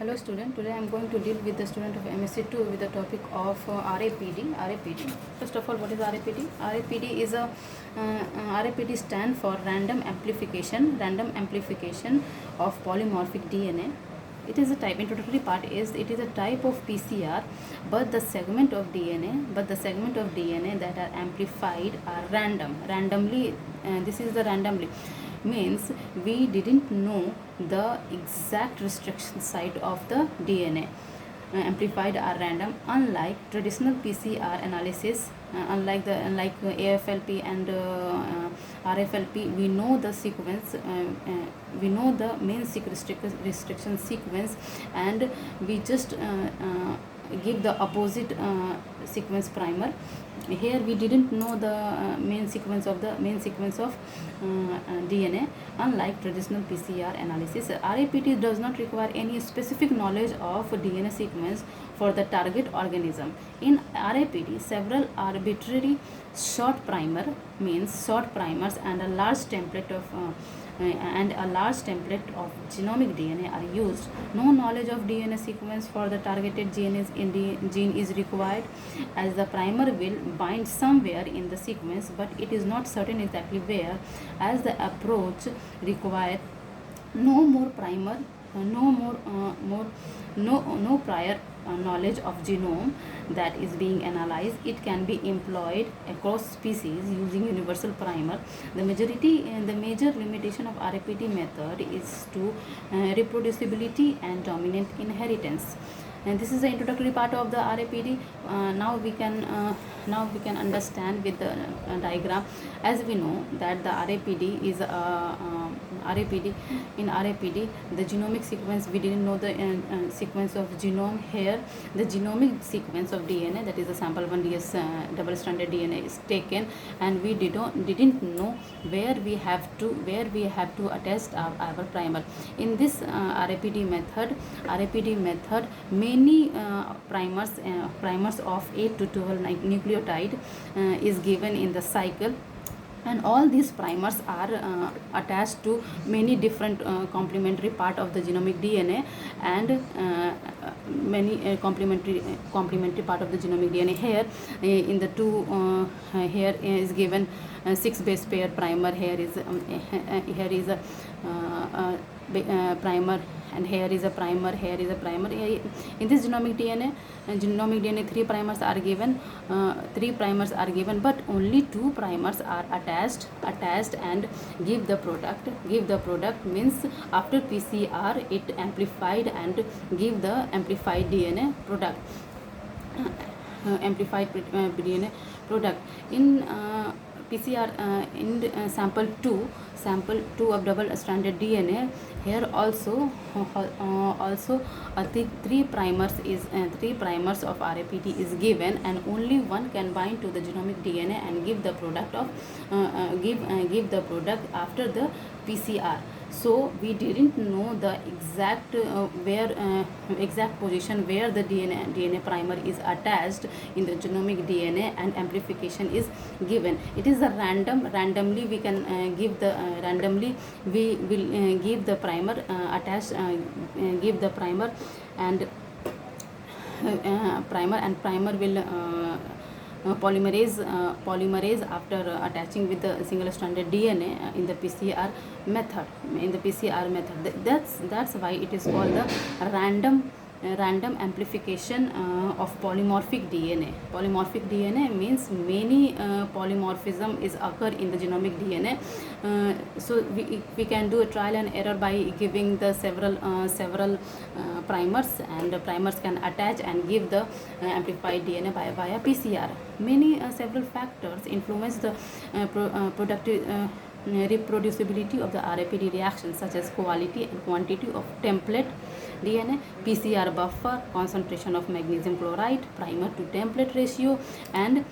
Hello student, today I am going to deal with the student of MSc 2 with the topic of RAPD. First of all, what is RAPD? RAPD stand for random amplification of polymorphic DNA. It is a type, introductory part is it is a type of PCR, but the segment of DNA that are amplified are randomly. This is the randomly means we didn't know the exact restriction site of the DNA. Amplified are random, unlike traditional PCR analysis. Unlike AFLP and RFLP, we know the sequence, we know the main restriction sequence, and we just give the opposite sequence primer. Here we didn't know the main sequence of DNA. Unlike traditional PCR analysis, RAPT does not require any specific knowledge of DNA sequence for the target organism. In RAPT, several arbitrary short primers and a large template of genomic DNA are used. No knowledge of DNA sequence for the targeted gene is required, as the primer will bind somewhere in the sequence, but it is not certain exactly where, as the approach requires no prior knowledge of genome that is being analyzed. It can be employed across species using universal primer. The major limitation of RAPT method is to reproducibility and dominant inheritance. And this is the introductory part of the RAPT. Now we can understand with the diagram. As we know that the RAPT is in RAPT, the genomic sequence, we didn't know the sequence of genome. Here the genomic sequence of DNA, that is the sample 1 DS double stranded DNA, is taken, and we didn't know where we have to attach our primer. In this RAPT method, many primers of 8 to 12 nucleotide is given in the cycle, and all these primers are attached to many different complementary part of the genomic DNA, and many complementary part of the genomic DNA. Here in the two here is given 6 base pair primer. Here is a primer, and here is a primer. In this genomic DNA 3 primers are given. But only 2 primers are attached and give the product means after PCR it amplified and give the amplified DNA product. DNA product in PCR in sample 2 of double stranded DNA. Here also 3 primers of RAPT is given, and only one can bind to the genomic DNA and give the product give the product after the PCR. So we didn't know the exact position where the DNA primer is attached in the genomic DNA, and amplification is given. It is a randomly we can give the randomly we will give the primer give the primer, and primer will polymerase after attaching with the single stranded DNA in the PCR method. That's why it is called the random amplification of polymorphic DNA. Polymorphic DNA means many polymorphism is occur in the genomic DNA. So we can do a trial and error by giving the several primers, and the primers can attach and give the amplified DNA via PCR. Many several factors influence the reproducibility of the RAPT reaction, such as quality and quantity of template DNA, PCR buffer, concentration of magnesium chloride, primer to template ratio, and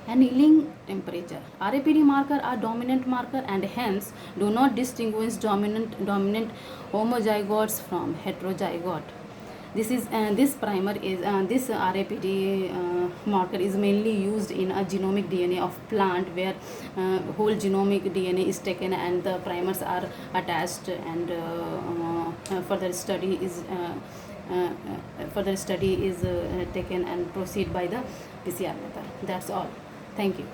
annealing temperature. RAPT marker are dominant marker, and hence do not distinguish dominant homozygotes from heterozygote. This primer is this RAPT marker is mainly used in a genomic DNA of plant, where whole genomic DNA is taken and the primers are attached and further study is taken and proceed by the PCR method. That's all. Thank you.